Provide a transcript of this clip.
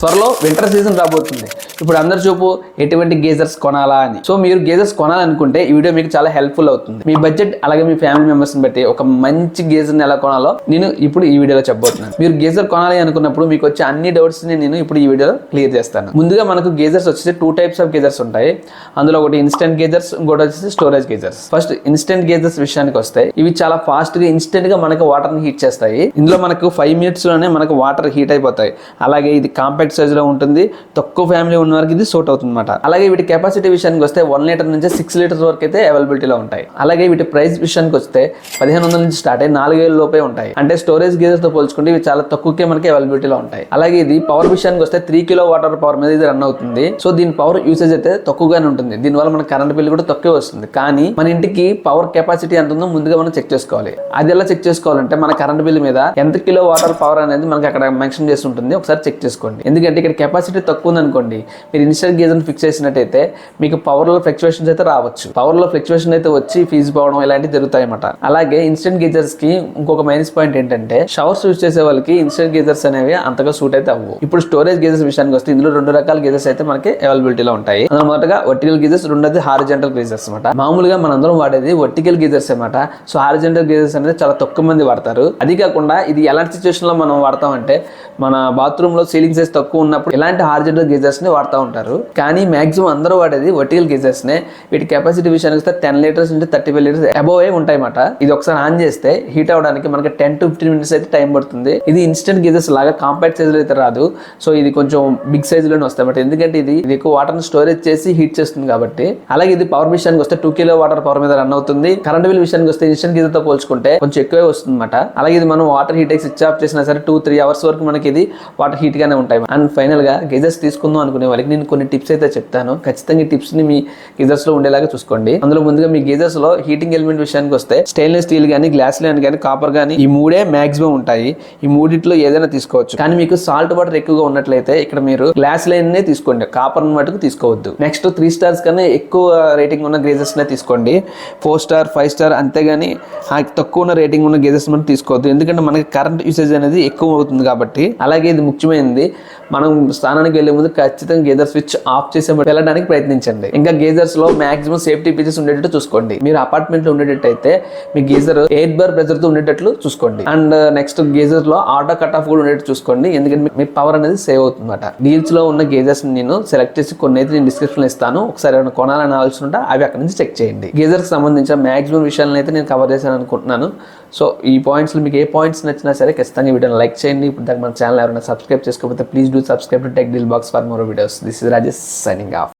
త్వరలో winter season రాబోతుంది. ఇప్పుడు అందరు చూపు ఎటువంటి గేజర్స్ కొనాలా అని. సో మీరు గేజర్స్ కొనాలనుకుంటే ఈ వీడియో మీకు చాలా హెల్ప్ఫుల్ అవుతుంది. మీ బడ్జెట్ అలాగే మీ ఫ్యామిలీ మెంబర్స్ ని బట్టి ఒక మంచి గేజర్ని ఎలా కొనాలో నేను ఇప్పుడు ఈ వీడియోలో చెప్పబోతున్నాను. మీరు గేజర్ కొనాలి అనుకున్నప్పుడు మీకు వచ్చే అన్ని డౌట్స్ ని నేను ఇప్పుడు ఈ వీడియోలో క్లియర్ చేస్తాను. ముందుగా మనకు గేజర్స్ వచ్చేసి 2 టైప్స్ ఆఫ్ గేజర్స్ ఉంటాయి. అందులో ఒకటి ఇన్స్టెంట్ గేజర్స్, ఇంకోటి వచ్చేసి storage geysers. First instant geysers విషయానికి వస్తే ఇవి చాలా ఫాస్ట్ గా ఇన్స్టెంట్ గా మనకు వాటర్ ని హీట్ చేస్తాయి. ఇందులో మనకు 5 minutes లోనే మనకు వాటర్ హీట్ అయిపోతాయి. అలాగే ఇది కాంపాక్ట్ సైజ్ లో ఉంటుంది. తక్కువ ఫ్యామిలీ ఉన్న వారికి ఇది సూట్ అవుతుంది అన్నమాట. అలాగే వీటి కెపాసిటీ విషయానికి వస్తే 1 లీటర్ నుంచి 6 లీటర్స్ వరకు అయితే అవైలబిలిటీలో ఉంటాయి. అలాగే వీటి ప్రైస్ విషయానికి వస్తే 1500 నుంచి స్టార్ట్ అయ్యి 4000 లోపే ఉంటాయి. అంటే స్టోరేజ్ గేజర్స్ తో పోల్చుకుంటే ఇవి చాలా తక్కువకే మనకి అవైలబిలిటీలో ఉంటాయి. అలాగే ఇది పవర్ విషయానికి వస్తే 3 కిలో వాటర్ పవర్ మీద ఇది రన్ అవుతుంది. సో దీని పవర్ యూసేజ్ అయితే తక్కువగానే ఉంటుంది. దీనివల్ల మన కరెంట్ బిల్ కూడా తక్కువ వస్తుంది. కానీ మన ఇంటికి పవర్ కెపాసిటీ ఎంత ఉందో ముందుగా మనం చెక్ చేసుకోవాలి. అది ఎలా చెక్ చేసుకోవాలంటే మన కరెంట్ బిల్ మీద ఎంత కిలో వాటర్ పవర్ అనేది మనకి అక్కడ మెన్షన్ చేసి ఉంటుంది. ఒకసారి చెక్ చేసుకోండి. ఎందుకంటే ఇక్కడ కెపాసిటీ తక్కువ ఉందనుకోండి, మీరు ఇన్స్టెంట్ గేజర్ ఫిక్స్ చేసినట్టయితే మీకు పవర్ లో ఫ్లక్చువేషన్స్ అయితే రావచ్చు. పవర్ లో ఫ్లక్చువేషన్ అయితే వచ్చి ఫీజు పోవడం ఇలాంటివి జరుగుతాయి అన్నమాట. అలాగే ఇన్స్టెంట్ గేజర్స్ కి ఇంకొక మైనస్ పాయింట్ ఏంటంటే షవర్స్ యూజ్ చేసే వాళ్ళకి ఇన్స్టెంట్ గేజర్స్ అనేవి అంతగా సూట్ అయితే అవ్వవు. ఇప్పుడు స్టోరేజ్ గేజర్స్ విషయానికి వస్తే ఇందులో 2 రకాల గేజర్స్ అయితే మనకి అవైలబిలిటీలో ఉంటాయి. అందులో మొదటగా వర్టికల్ గేజర్స్, రెండోది హారిజాంటల్ గేజర్స్ అన్నమాట. మామూలుగా మనందరం వాడేది వర్టికల్ గేజర్స్ అన్నమాట. సో హారిజాంటల్ గేజర్స్ అనేది చాలా తక్కువ మంది వాడతారు. అది కాకుండా ఇది ఎలాంటి సిచ్యువేషన్ లో మనం వాడతాం అంటే మన బాత్రూమ్ లో సీలింగ్ సైజ్ తక్కువ ఉన్నప్పుడు ఇలాంటి హారిజాంటల్ గేజర్స్ ని వాడుతూ ఉంటారు. కానీ మాక్సిమం అందరూ వాడేది వర్టికల్ గేజర్స్ నే. వీటి కెపాసిటీ విషయానికి వస్తే 10 లీటర్స్ నుంచి 35 లీటర్స్ అబోవ్ ఉంటాయి అన్నమాట. ఇది ఒకసారి ఆన్ చేస్తే హీట్ అవడానికి మనకి 10 to 15 minutes అయితే టైం పడుతుంది. ఇది ఇన్స్టెంట్ గేజర్స్ లాగా కాంపాక్ట్ సైజ్ లో అయితే రాదు. సో ఇది కొంచెం బిగ్ సైజ్ లోనే వస్తాయి అన్నమాట. ఎందుకంటే ఇది ఎక్కువ వాటర్ ని స్టోరేజ్ చేసి హీట్ చేస్తుంది కాబట్టి. అలాగే ఇది పవర్ విషయానికి వస్తే 2 కిలో వాటర్ పవర్ మీద రన్ అవుతుంది. కరెంట్ బిల్ విషయానికి వస్తే ఇన్స్టెంట్ గేజర్ తో పోల్చుకుంటే కొంచెం ఎక్కువే వస్తుంది అన్నమాట. అలాగే ఇది మనం వాటర్ హీట్ అయ్యి స్విచ్ ఆఫ్ చేసినా సరే 2-3 hours వరకు మనకి ఇది వాటర్ హీట్ గానే ఉంటాయి. అండ్ ఫైనల్ గా గేజర్స్ తీసుకుందాం అనుకునే వాళ్ళకి నేను కొన్ని టిప్స్ అయితే చెప్తాను. ఖచ్చితంగా ఈ టిప్స్ ని మీ గేజర్స్ లో ఉండేలాగా చూసుకోండి. అందులో ముందుగా మీ గేజర్స్ లో హీటింగ్ ఎలిమెంట్ విషయానికి వస్తే స్టెయిన్లెస్ స్టీల్ గానీ, గ్లాస్ లైన్ గానీ, కాపర్ గానీ ఈ 3 మాక్సిమం ఉంటాయి. ఈ 3 ఏదైనా తీసుకోవచ్చు. కానీ మీకు సాల్ట్ వాటర్ ఎక్కువగా ఉన్నట్లయితే ఇక్కడ మీరు గ్లాస్ లైన్ నే తీసుకోండి, కాపర్ మటుకు తీసుకోవద్దు. నెక్స్ట్ 3 stars కన్నా ఎక్కువ రేటింగ్ ఉన్న గేజర్స్ నే తీసుకోండి. 4 star 5 star అంతేగాని తక్కువ ఉన్న రేటింగ్ ఉన్న గేజర్స్ మనం తీసుకోవద్దు. ఎందుకంటే మనకి కరెంట్ యూసేజ్ అనేది ఎక్కువ అవుతుంది కాబట్టి. అలాగే ఇది ముఖ్యమైనది, మనం స్నానానికి వెళ్లే ముందు ఖచ్చితంగా గేజర్ స్విచ్ ఆఫ్ చేసి వెళ్ళడానికి ప్రయత్నించండి. ఇంకా గేజర్స్ లో మాక్సిమం సేఫ్టీ ఫీచర్స్ ఉండేటట్టు చూసుకోండి. మీరు అపార్ట్మెంట్ లో ఉండేటట్టయితే మీ గేజర్ 8 bar ప్రెజర్ తో ఉండేటట్లు చూసుకోండి. అండ్ నెక్స్ట్ గేజర్ లో ఆటో కట్ ఆఫ్ కూడా ఉండేటట్టు చూసుకోండి. ఎందుకంటే మీ పవర్ అనేది సేవ్ అవుతుంది అన్నమాట. డీల్స్ లో ఉన్న గేజర్స్ నేను సెలెక్ట్ చేసి కొన్ని అయితే నేను డిస్క్రిప్షన్ ఇస్తాను. ఒకసారి ఏమైనా కొనాలని ఆలోచన ఉంటే అవి అక్కడ నుంచి చెక్ చేయండి. గేజర్ కి సంబంధించిన మాక్సిమం విషయాలను అయితే నేను కవర్ చేశాను అనుకుంటున్నాను. సో ఈ పాయింట్స్ లో మీకు ఏ పాయింట్స్ నచ్చినా సరే ఖచ్చితంగా వీడియోని లైక్ చేయండి. ఇప్పుడు దాకా మన ఛానల్ ఎవరైనా సబ్స్క్రైబ్ చేసుకోకపోతే please do subscribe to tech deal box for more videos. This is Rajesh signing off.